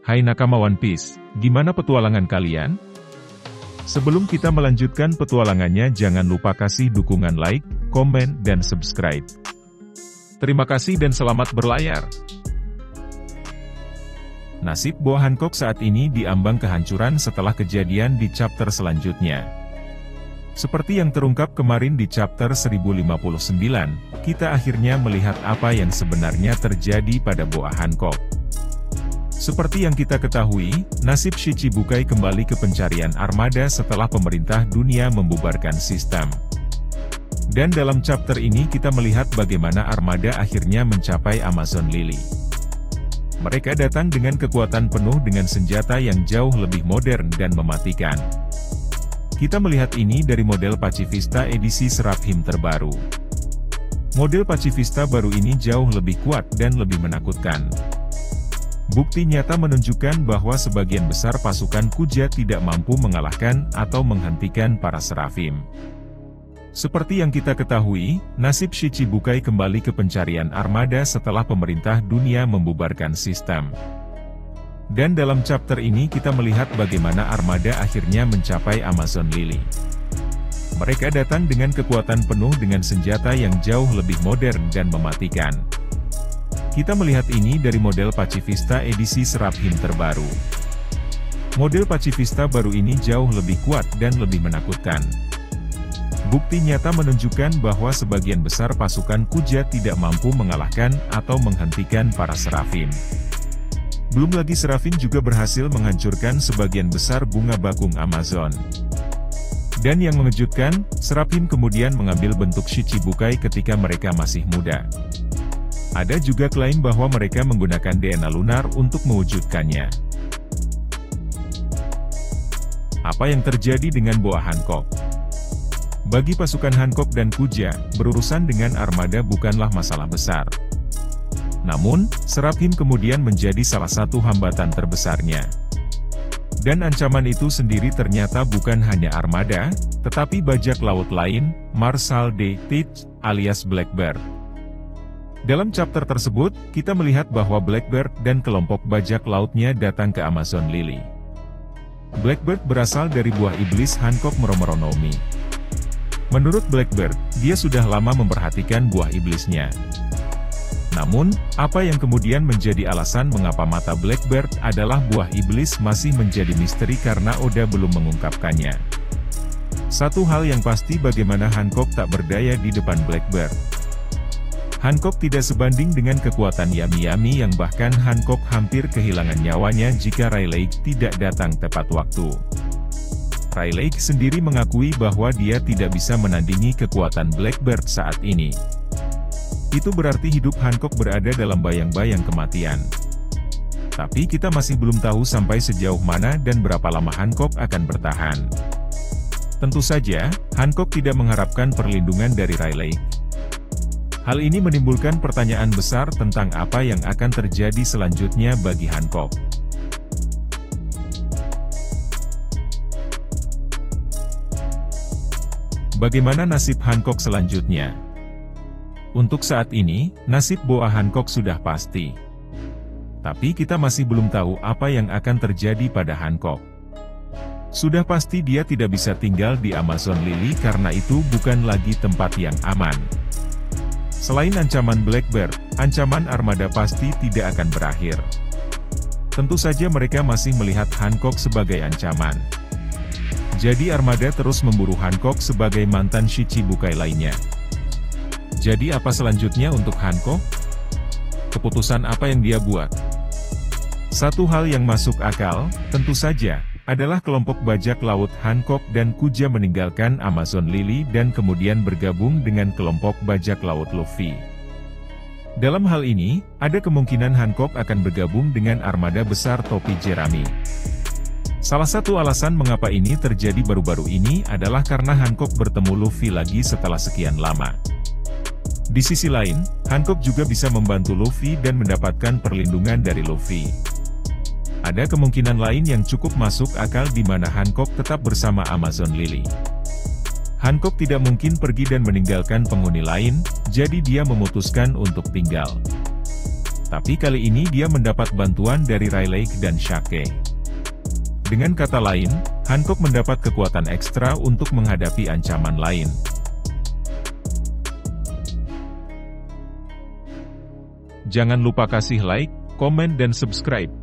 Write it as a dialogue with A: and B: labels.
A: Hai nakama One Piece, gimana petualangan kalian? Sebelum kita melanjutkan petualangannya, jangan lupa kasih dukungan like, komen, dan subscribe. Terima kasih dan selamat berlayar. Nasib Boa Hancock saat ini diambang kehancuran setelah kejadian di chapter selanjutnya. Seperti yang terungkap kemarin di chapter 1059, kita akhirnya melihat apa yang sebenarnya terjadi pada Boa Hancock. Seperti yang kita ketahui, nasib Shichibukai kembali ke pencarian armada setelah pemerintah dunia membubarkan sistem. Dan dalam chapter ini kita melihat bagaimana armada akhirnya mencapai Amazon Lily. Mereka datang dengan kekuatan penuh dengan senjata yang jauh lebih modern dan mematikan. Kita melihat ini dari model Pacifista edisi Seraphim terbaru. Model Pacifista baru ini jauh lebih kuat dan lebih menakutkan. Bukti nyata menunjukkan bahwa sebagian besar pasukan Kuja tidak mampu mengalahkan atau menghentikan para Seraphim. Seperti yang kita ketahui, nasib Shichibukai kembali ke pencarian armada setelah pemerintah dunia membubarkan sistem. Dan dalam chapter ini kita melihat bagaimana armada akhirnya mencapai Amazon Lily. Mereka datang dengan kekuatan penuh dengan senjata yang jauh lebih modern dan mematikan. Kita melihat ini dari model Pacifista edisi Seraphim terbaru. Model Pacifista baru ini jauh lebih kuat dan lebih menakutkan. Bukti nyata menunjukkan bahwa sebagian besar pasukan Kuja tidak mampu mengalahkan atau menghentikan para Seraphim. Belum lagi Seraphim juga berhasil menghancurkan sebagian besar bunga bakung Amazon. Dan yang mengejutkan, Seraphim kemudian mengambil bentuk Shichibukai ketika mereka masih muda. Ada juga klaim bahwa mereka menggunakan DNA lunar untuk mewujudkannya. Apa yang terjadi dengan Boa Hancock? Bagi pasukan Hancock dan Kuja, berurusan dengan armada bukanlah masalah besar. Namun, Seraphim kemudian menjadi salah satu hambatan terbesarnya. Dan ancaman itu sendiri ternyata bukan hanya armada, tetapi bajak laut lain, Marshal de Teach, alias Blackbeard. Dalam chapter tersebut, kita melihat bahwa Blackbeard dan kelompok bajak lautnya datang ke Amazon Lily. Blackbeard berasal dari buah iblis Hancock Moromonomi. Menurut Blackbeard, dia sudah lama memperhatikan buah iblisnya. Namun, apa yang kemudian menjadi alasan mengapa mata Blackbeard adalah buah iblis masih menjadi misteri karena Oda belum mengungkapkannya. Satu hal yang pasti bagaimana Hancock tak berdaya di depan Blackbeard. Hancock tidak sebanding dengan kekuatan Yami-Yami yang bahkan Hancock hampir kehilangan nyawanya jika Rayleigh tidak datang tepat waktu. Rayleigh sendiri mengakui bahwa dia tidak bisa menandingi kekuatan Blackbeard saat ini. Itu berarti hidup Hancock berada dalam bayang-bayang kematian. Tapi kita masih belum tahu sampai sejauh mana dan berapa lama Hancock akan bertahan. Tentu saja, Hancock tidak mengharapkan perlindungan dari Rayleigh. Hal ini menimbulkan pertanyaan besar tentang apa yang akan terjadi selanjutnya bagi Hancock. Bagaimana nasib Hancock selanjutnya? Untuk saat ini, nasib Boa Hancock sudah pasti. Tapi kita masih belum tahu apa yang akan terjadi pada Hancock. Sudah pasti dia tidak bisa tinggal di Amazon Lily karena itu bukan lagi tempat yang aman. Selain ancaman Blackbeard, ancaman armada pasti tidak akan berakhir. Tentu saja mereka masih melihat Hancock sebagai ancaman. Jadi armada terus memburu Hancock sebagai mantan Shichibukai lainnya. Jadi apa selanjutnya untuk Hancock? Keputusan apa yang dia buat? Satu hal yang masuk akal, tentu saja, adalah kelompok bajak laut Hancock dan Kuja meninggalkan Amazon Lily dan kemudian bergabung dengan kelompok bajak laut Luffy. Dalam hal ini, ada kemungkinan Hancock akan bergabung dengan armada besar topi Jerami. Salah satu alasan mengapa ini terjadi baru-baru ini adalah karena Hancock bertemu Luffy lagi setelah sekian lama. Di sisi lain, Hancock juga bisa membantu Luffy dan mendapatkan perlindungan dari Luffy. Ada kemungkinan lain yang cukup masuk akal di mana Hancock tetap bersama Amazon Lily. Hancock tidak mungkin pergi dan meninggalkan penghuni lain, jadi dia memutuskan untuk tinggal. Tapi kali ini dia mendapat bantuan dari Rayleigh dan Shake. Dengan kata lain, Hancock mendapat kekuatan ekstra untuk menghadapi ancaman lain. Jangan lupa kasih like, komen dan subscribe.